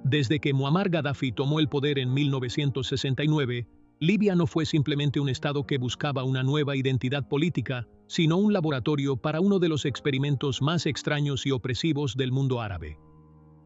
Desde que Muammar Gaddafi tomó el poder en 1969, Libia no fue simplemente un estado que buscaba una nueva identidad política, sino un laboratorio para uno de los experimentos más extraños y opresivos del mundo árabe.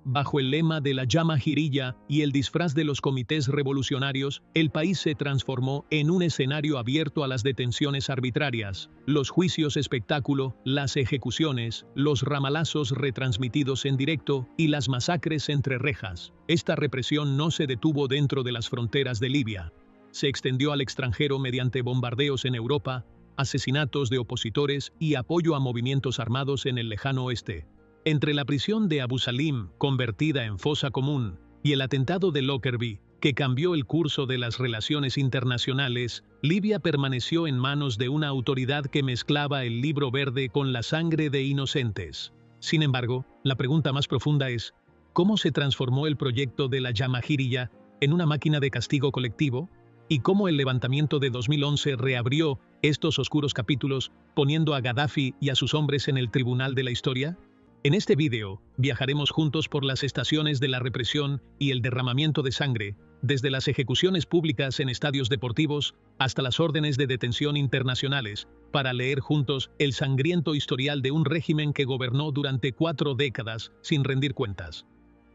Bajo el lema de la Jamahiriyya y el disfraz de los comités revolucionarios, el país se transformó en un escenario abierto a las detenciones arbitrarias, los juicios espectáculo, las ejecuciones, los ramalazos retransmitidos en directo y las masacres entre rejas. Esta represión no se detuvo dentro de las fronteras de Libia. Se extendió al extranjero mediante bombardeos en Europa, asesinatos de opositores y apoyo a movimientos armados en el lejano oeste. Entre la prisión de Abu Salim, convertida en fosa común, y el atentado de Lockerbie, que cambió el curso de las relaciones internacionales, Libia permaneció en manos de una autoridad que mezclaba el libro verde con la sangre de inocentes. Sin embargo, la pregunta más profunda es, ¿cómo se transformó el proyecto de la Jamahiriyya en una máquina de castigo colectivo? ¿Y cómo el levantamiento de 2011 reabrió estos oscuros capítulos, poniendo a Gaddafi y a sus hombres en el tribunal de la historia? En este vídeo, viajaremos juntos por las estaciones de la represión y el derramamiento de sangre, desde las ejecuciones públicas en estadios deportivos hasta las órdenes de detención internacionales, para leer juntos el sangriento historial de un régimen que gobernó durante 4 décadas sin rendir cuentas.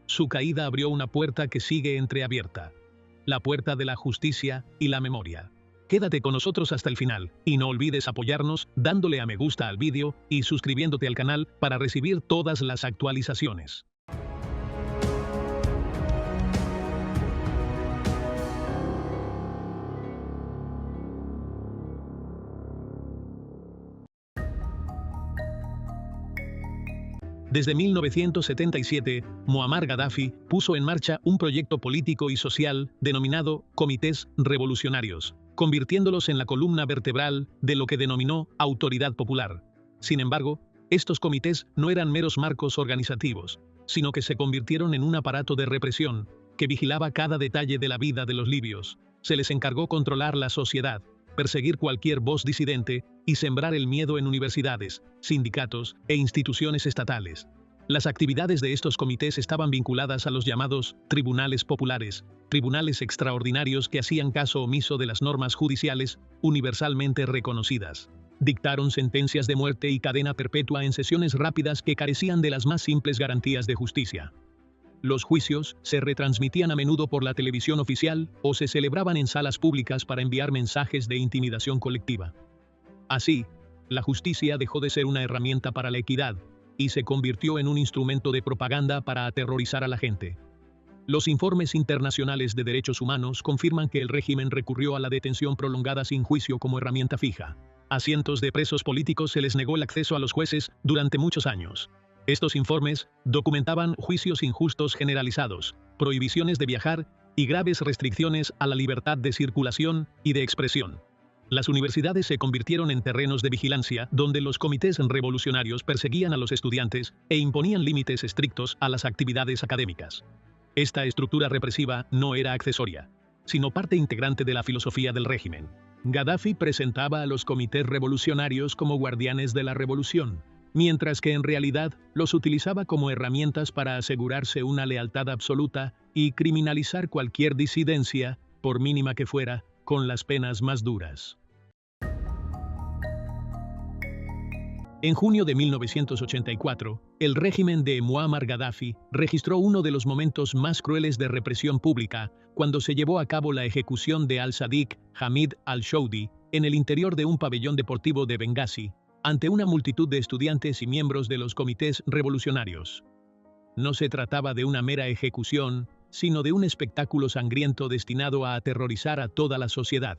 Su caída abrió una puerta que sigue entreabierta, la puerta de la justicia y la memoria. Quédate con nosotros hasta el final, y no olvides apoyarnos dándole a me gusta al vídeo y suscribiéndote al canal para recibir todas las actualizaciones. Desde 1977, Muammar Gaddafi puso en marcha un proyecto político y social denominado Comités Revolucionarios, convirtiéndolos en la columna vertebral de lo que denominó Autoridad Popular. Sin embargo, estos comités no eran meros marcos organizativos, sino que se convirtieron en un aparato de represión que vigilaba cada detalle de la vida de los libios. Se les encargó controlar la sociedad, perseguir cualquier voz disidente y sembrar el miedo en universidades, sindicatos e instituciones estatales. Las actividades de estos comités estaban vinculadas a los llamados tribunales populares, tribunales extraordinarios que hacían caso omiso de las normas judiciales universalmente reconocidas. Dictaron sentencias de muerte y cadena perpetua en sesiones rápidas que carecían de las más simples garantías de justicia. Los juicios se retransmitían a menudo por la televisión oficial o se celebraban en salas públicas para enviar mensajes de intimidación colectiva. Así, la justicia dejó de ser una herramienta para la equidad y se convirtió en un instrumento de propaganda para aterrorizar a la gente. Los informes internacionales de derechos humanos confirman que el régimen recurrió a la detención prolongada sin juicio como herramienta fija. A cientos de presos políticos se les negó el acceso a los jueces durante muchos años. Estos informes documentaban juicios injustos generalizados, prohibiciones de viajar y graves restricciones a la libertad de circulación y de expresión. Las universidades se convirtieron en terrenos de vigilancia donde los comités revolucionarios perseguían a los estudiantes e imponían límites estrictos a las actividades académicas. Esta estructura represiva no era accesoria, sino parte integrante de la filosofía del régimen. Gaddafi presentaba a los comités revolucionarios como guardianes de la revolución, mientras que en realidad los utilizaba como herramientas para asegurarse una lealtad absoluta y criminalizar cualquier disidencia, por mínima que fuera, con las penas más duras. En junio de 1984, el régimen de Muammar Gaddafi registró uno de los momentos más crueles de represión pública cuando se llevó a cabo la ejecución de al-Sadiq Hamid al-Shoudi en el interior de un pabellón deportivo de Bengasi, ante una multitud de estudiantes y miembros de los comités revolucionarios. No se trataba de una mera ejecución, sino de un espectáculo sangriento destinado a aterrorizar a toda la sociedad.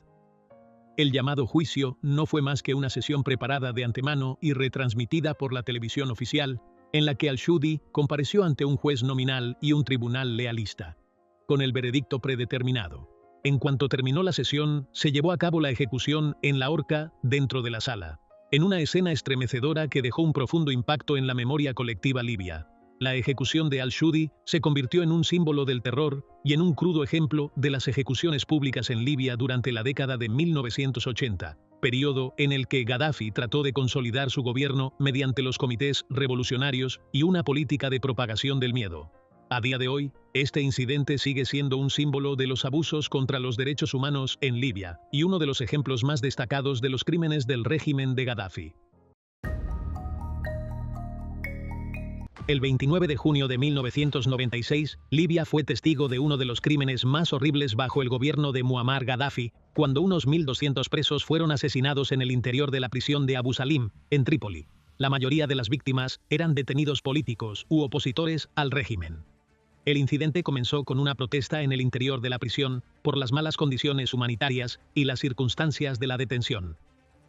El llamado juicio no fue más que una sesión preparada de antemano y retransmitida por la televisión oficial, en la que al-Shoudi compareció ante un juez nominal y un tribunal lealista, con el veredicto predeterminado. En cuanto terminó la sesión, se llevó a cabo la ejecución en la horca dentro de la sala, en una escena estremecedora que dejó un profundo impacto en la memoria colectiva libia. La ejecución de al-Shoudi se convirtió en un símbolo del terror y en un crudo ejemplo de las ejecuciones públicas en Libia durante la década de 1980, periodo en el que Gaddafi trató de consolidar su gobierno mediante los comités revolucionarios y una política de propagación del miedo. A día de hoy, este incidente sigue siendo un símbolo de los abusos contra los derechos humanos en Libia y uno de los ejemplos más destacados de los crímenes del régimen de Gaddafi. El 29 de junio de 1996, Libia fue testigo de uno de los crímenes más horribles bajo el gobierno de Muammar Gaddafi, cuando unos 1.200 presos fueron asesinados en el interior de la prisión de Abu Salim, en Trípoli. La mayoría de las víctimas eran detenidos políticos u opositores al régimen. El incidente comenzó con una protesta en el interior de la prisión por las malas condiciones humanitarias y las circunstancias de la detención.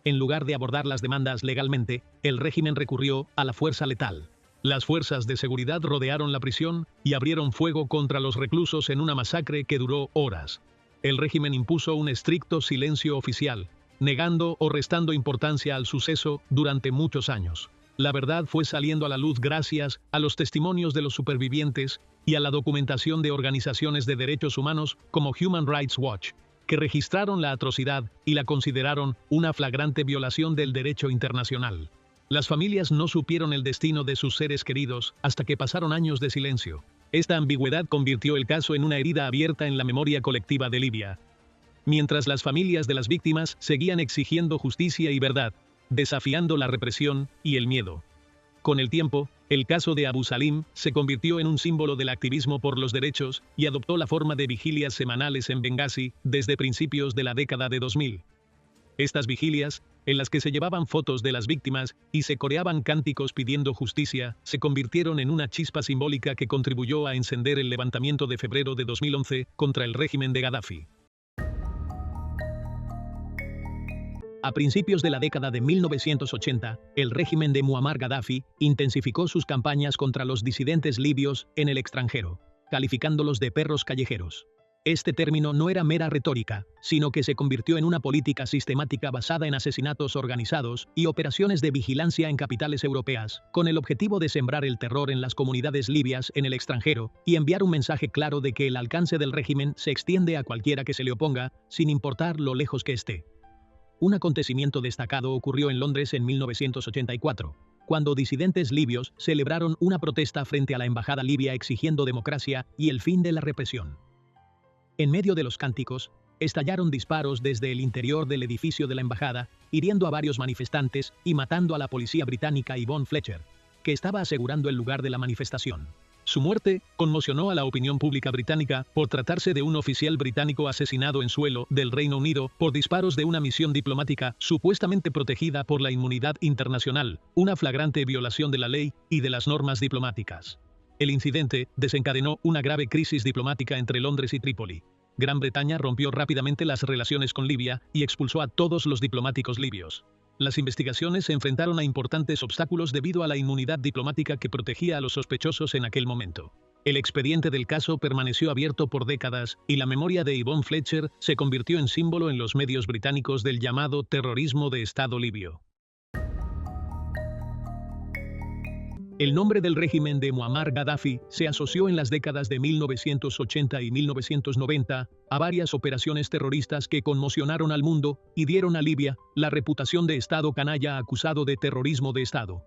En lugar de abordar las demandas legalmente, el régimen recurrió a la fuerza letal. Las fuerzas de seguridad rodearon la prisión y abrieron fuego contra los reclusos en una masacre que duró horas. El régimen impuso un estricto silencio oficial, negando o restando importancia al suceso durante muchos años. La verdad fue saliendo a la luz gracias a los testimonios de los supervivientes y a la documentación de organizaciones de derechos humanos como Human Rights Watch, que registraron la atrocidad y la consideraron una flagrante violación del derecho internacional. Las familias no supieron el destino de sus seres queridos hasta que pasaron años de silencio. Esta ambigüedad convirtió el caso en una herida abierta en la memoria colectiva de Libia. Mientras las familias de las víctimas seguían exigiendo justicia y verdad, desafiando la represión y el miedo. Con el tiempo, el caso de Abu Salim se convirtió en un símbolo del activismo por los derechos y adoptó la forma de vigilias semanales en Bengasi desde principios de la década de 2000. Estas vigilias, en las que se llevaban fotos de las víctimas y se coreaban cánticos pidiendo justicia, se convirtieron en una chispa simbólica que contribuyó a encender el levantamiento de febrero de 2011 contra el régimen de Gaddafi. A principios de la década de 1980, el régimen de Muammar Gaddafi intensificó sus campañas contra los disidentes libios en el extranjero, calificándolos de perros callejeros. Este término no era mera retórica, sino que se convirtió en una política sistemática basada en asesinatos organizados y operaciones de vigilancia en capitales europeas, con el objetivo de sembrar el terror en las comunidades libias en el extranjero y enviar un mensaje claro de que el alcance del régimen se extiende a cualquiera que se le oponga, sin importar lo lejos que esté. Un acontecimiento destacado ocurrió en Londres en 1984, cuando disidentes libios celebraron una protesta frente a la embajada libia exigiendo democracia y el fin de la represión. En medio de los cánticos, estallaron disparos desde el interior del edificio de la embajada, hiriendo a varios manifestantes y matando a la policía británica Yvonne Fletcher, que estaba asegurando el lugar de la manifestación. Su muerte conmocionó a la opinión pública británica por tratarse de un oficial británico asesinado en suelo del Reino Unido por disparos de una misión diplomática supuestamente protegida por la inmunidad internacional, una flagrante violación de la ley y de las normas diplomáticas. El incidente desencadenó una grave crisis diplomática entre Londres y Trípoli. Gran Bretaña rompió rápidamente las relaciones con Libia y expulsó a todos los diplomáticos libios. Las investigaciones se enfrentaron a importantes obstáculos debido a la inmunidad diplomática que protegía a los sospechosos en aquel momento. El expediente del caso permaneció abierto por décadas y la memoria de Yvonne Fletcher se convirtió en símbolo en los medios británicos del llamado terrorismo de Estado libio. El nombre del régimen de Muammar Gaddafi se asoció en las décadas de 1980 y 1990 a varias operaciones terroristas que conmocionaron al mundo y dieron a Libia la reputación de Estado canalla acusado de terrorismo de Estado.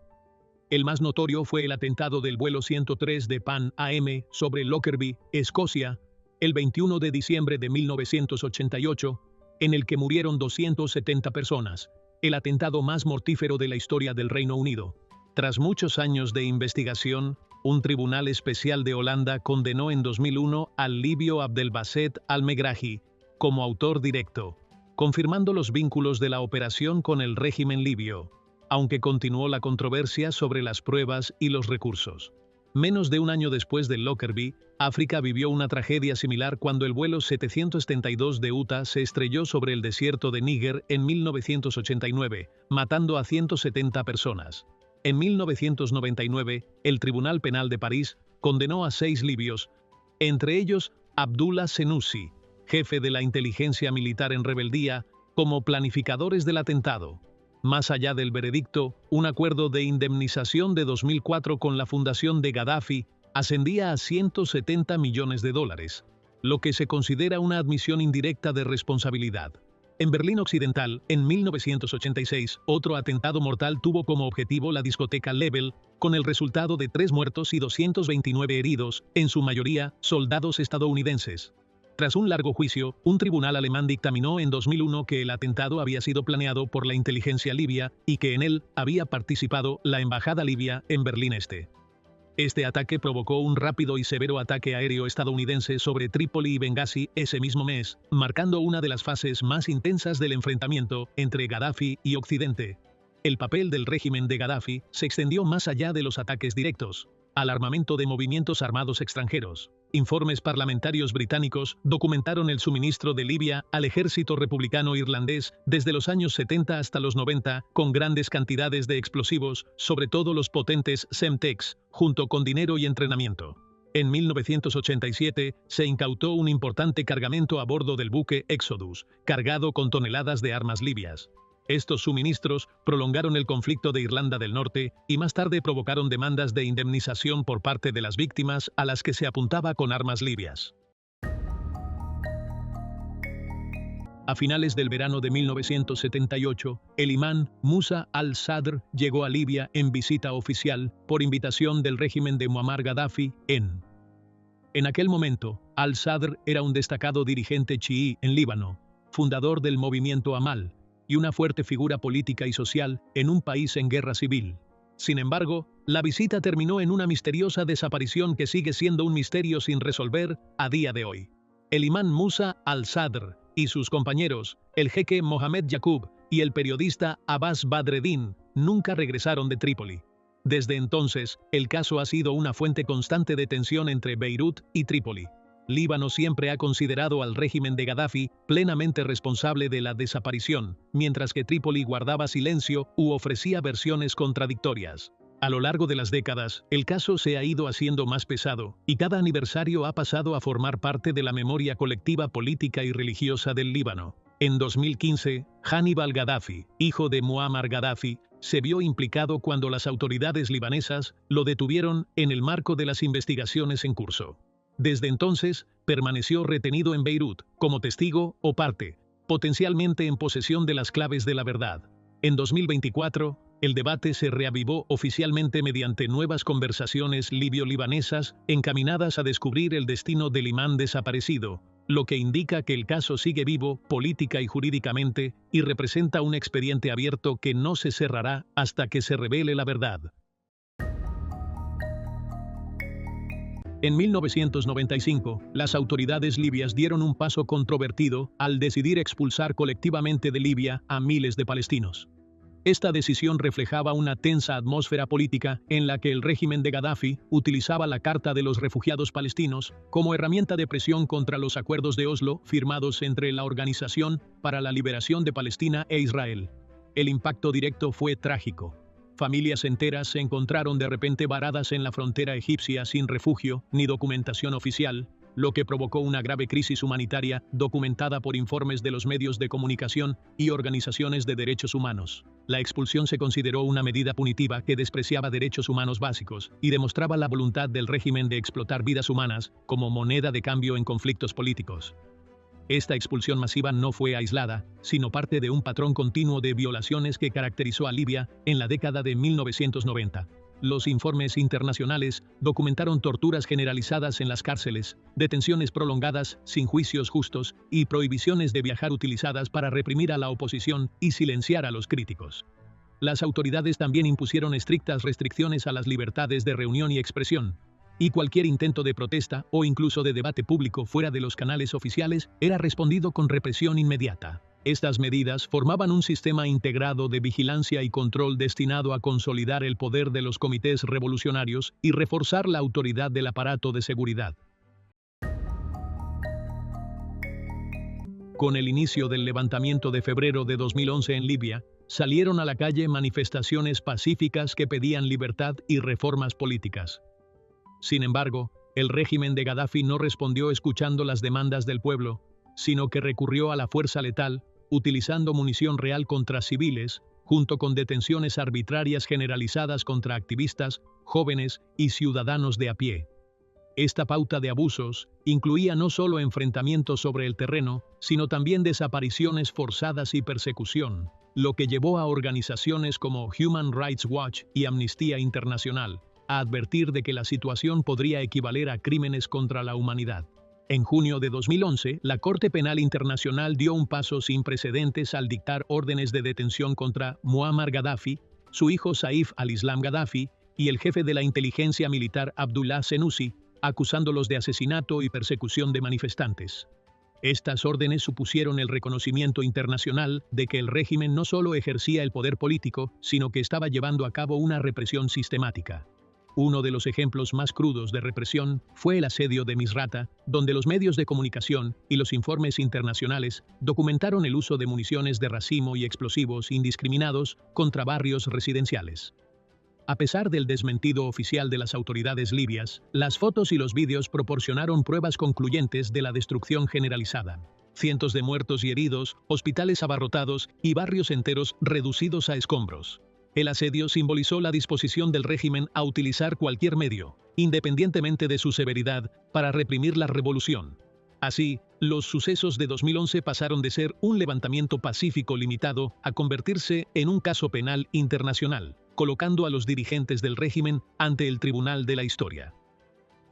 El más notorio fue el atentado del vuelo 103 de Pan AM sobre Lockerbie, Escocia, el 21 de diciembre de 1988, en el que murieron 270 personas, el atentado más mortífero de la historia del Reino Unido. Tras muchos años de investigación, un tribunal especial de Holanda condenó en 2001 al libio Abdelbasset al-Megrahi como autor directo, confirmando los vínculos de la operación con el régimen libio, aunque continuó la controversia sobre las pruebas y los recursos. Menos de un año después del Lockerbie, África vivió una tragedia similar cuando el vuelo 772 de UTA se estrelló sobre el desierto de Níger en 1989, matando a 170 personas. En 1999, el Tribunal Penal de París condenó a 6 libios, entre ellos Abdullah Senussi, jefe de la inteligencia militar en rebeldía, como planificadores del atentado. Más allá del veredicto, un acuerdo de indemnización de 2004 con la fundación de Gaddafi ascendía a $170 millones, lo que se considera una admisión indirecta de responsabilidad. En Berlín Occidental, en 1986, otro atentado mortal tuvo como objetivo la discoteca Lebel, con el resultado de 3 muertos y 229 heridos, en su mayoría, soldados estadounidenses. Tras un largo juicio, un tribunal alemán dictaminó en 2001 que el atentado había sido planeado por la inteligencia libia y que en él había participado la embajada libia en Berlín Este. Este ataque provocó un rápido y severo ataque aéreo estadounidense sobre Trípoli y Bengasi ese mismo mes, marcando una de las fases más intensas del enfrentamiento entre Gaddafi y Occidente. El papel del régimen de Gaddafi se extendió más allá de los ataques directos, al armamento de movimientos armados extranjeros. Informes parlamentarios británicos documentaron el suministro de Libia al ejército republicano irlandés desde los años 70 hasta los 90, con grandes cantidades de explosivos, sobre todo los potentes Semtex, junto con dinero y entrenamiento. En 1987 se incautó un importante cargamento a bordo del buque Exodus, cargado con toneladas de armas libias. Estos suministros prolongaron el conflicto de Irlanda del Norte y más tarde provocaron demandas de indemnización por parte de las víctimas a las que se apuntaba con armas libias. A finales del verano de 1978, el imán Musa al-Sadr llegó a Libia en visita oficial por invitación del régimen de Muammar Gaddafi En aquel momento, al-Sadr era un destacado dirigente chií en Líbano, fundador del movimiento Amal, y una fuerte figura política y social en un país en guerra civil. Sin embargo, la visita terminó en una misteriosa desaparición que sigue siendo un misterio sin resolver a día de hoy. El imán Musa al-Sadr y sus compañeros, el jeque Mohamed Yaqub y el periodista Abbas Badreddin, nunca regresaron de Trípoli. Desde entonces, el caso ha sido una fuente constante de tensión entre Beirut y Trípoli. Líbano siempre ha considerado al régimen de Gaddafi plenamente responsable de la desaparición, mientras que Trípoli guardaba silencio u ofrecía versiones contradictorias. A lo largo de las décadas, el caso se ha ido haciendo más pesado, y cada aniversario ha pasado a formar parte de la memoria colectiva política y religiosa del Líbano. En 2015, Hannibal Gaddafi, hijo de Muammar Gaddafi, se vio implicado cuando las autoridades libanesas lo detuvieron en el marco de las investigaciones en curso. Desde entonces, permaneció retenido en Beirut, como testigo o parte, potencialmente en posesión de las claves de la verdad. En 2024, el debate se reavivó oficialmente mediante nuevas conversaciones libio-libanesas encaminadas a descubrir el destino del imán desaparecido, lo que indica que el caso sigue vivo política y jurídicamente y representa un expediente abierto que no se cerrará hasta que se revele la verdad. En 1995, las autoridades libias dieron un paso controvertido al decidir expulsar colectivamente de Libia a miles de palestinos. Esta decisión reflejaba una tensa atmósfera política en la que el régimen de Gaddafi utilizaba la Carta de los Refugiados Palestinos como herramienta de presión contra los acuerdos de Oslo firmados entre la Organización para la Liberación de Palestina e Israel. El impacto directo fue trágico. Familias enteras se encontraron de repente varadas en la frontera egipcia sin refugio ni documentación oficial, lo que provocó una grave crisis humanitaria documentada por informes de los medios de comunicación y organizaciones de derechos humanos. La expulsión se consideró una medida punitiva que despreciaba derechos humanos básicos y demostraba la voluntad del régimen de explotar vidas humanas como moneda de cambio en conflictos políticos. Esta expulsión masiva no fue aislada, sino parte de un patrón continuo de violaciones que caracterizó a Libia en la década de 1990. Los informes internacionales documentaron torturas generalizadas en las cárceles, detenciones prolongadas sin juicios justos y prohibiciones de viajar utilizadas para reprimir a la oposición y silenciar a los críticos. Las autoridades también impusieron estrictas restricciones a las libertades de reunión y expresión, y cualquier intento de protesta o incluso de debate público fuera de los canales oficiales era respondido con represión inmediata. Estas medidas formaban un sistema integrado de vigilancia y control destinado a consolidar el poder de los comités revolucionarios y reforzar la autoridad del aparato de seguridad. Con el inicio del levantamiento de febrero de 2011 en Libia, salieron a la calle manifestaciones pacíficas que pedían libertad y reformas políticas. Sin embargo, el régimen de Gaddafi no respondió escuchando las demandas del pueblo, sino que recurrió a la fuerza letal, utilizando munición real contra civiles, junto con detenciones arbitrarias generalizadas contra activistas, jóvenes y ciudadanos de a pie. Esta pauta de abusos incluía no solo enfrentamientos sobre el terreno, sino también desapariciones forzadas y persecución, lo que llevó a organizaciones como Human Rights Watch y Amnistía Internacional a advertir de que la situación podría equivaler a crímenes contra la humanidad. En junio de 2011, la Corte Penal Internacional dio un paso sin precedentes al dictar órdenes de detención contra Muammar Gaddafi, su hijo Saif al-Islam Gaddafi y el jefe de la inteligencia militar Abdullah Senussi, acusándolos de asesinato y persecución de manifestantes. Estas órdenes supusieron el reconocimiento internacional de que el régimen no solo ejercía el poder político, sino que estaba llevando a cabo una represión sistemática. Uno de los ejemplos más crudos de represión fue el asedio de Misrata, donde los medios de comunicación y los informes internacionales documentaron el uso de municiones de racimo y explosivos indiscriminados contra barrios residenciales. A pesar del desmentido oficial de las autoridades libias, las fotos y los vídeos proporcionaron pruebas concluyentes de la destrucción generalizada. Cientos de muertos y heridos, hospitales abarrotados y barrios enteros reducidos a escombros. El asedio simbolizó la disposición del régimen a utilizar cualquier medio, independientemente de su severidad, para reprimir la revolución. Así, los sucesos de 2011 pasaron de ser un levantamiento pacífico limitado a convertirse en un caso penal internacional, colocando a los dirigentes del régimen ante el tribunal de la historia.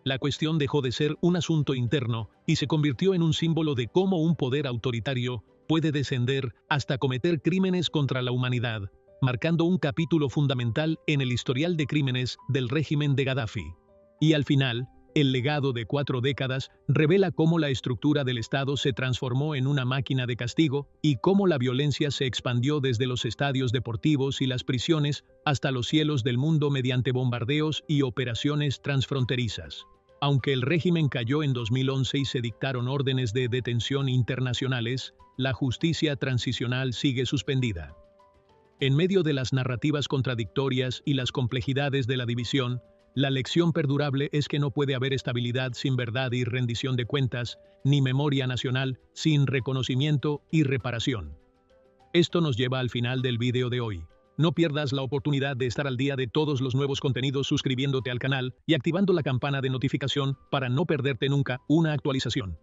La cuestión dejó de ser un asunto interno y se convirtió en un símbolo de cómo un poder autoritario puede descender hasta cometer crímenes contra la humanidad, marcando un capítulo fundamental en el historial de crímenes del régimen de Gaddafi. Y al final, el legado de 4 décadas revela cómo la estructura del Estado se transformó en una máquina de castigo y cómo la violencia se expandió desde los estadios deportivos y las prisiones hasta los cielos del mundo mediante bombardeos y operaciones transfronterizas. Aunque el régimen cayó en 2011 y se dictaron órdenes de detención internacionales, la justicia transicional sigue suspendida. En medio de las narrativas contradictorias y las complejidades de la división, la lección perdurable es que no puede haber estabilidad sin verdad y rendición de cuentas, ni memoria nacional sin reconocimiento y reparación. Esto nos lleva al final del video de hoy. No pierdas la oportunidad de estar al día de todos los nuevos contenidos suscribiéndote al canal y activando la campana de notificación para no perderte nunca una actualización.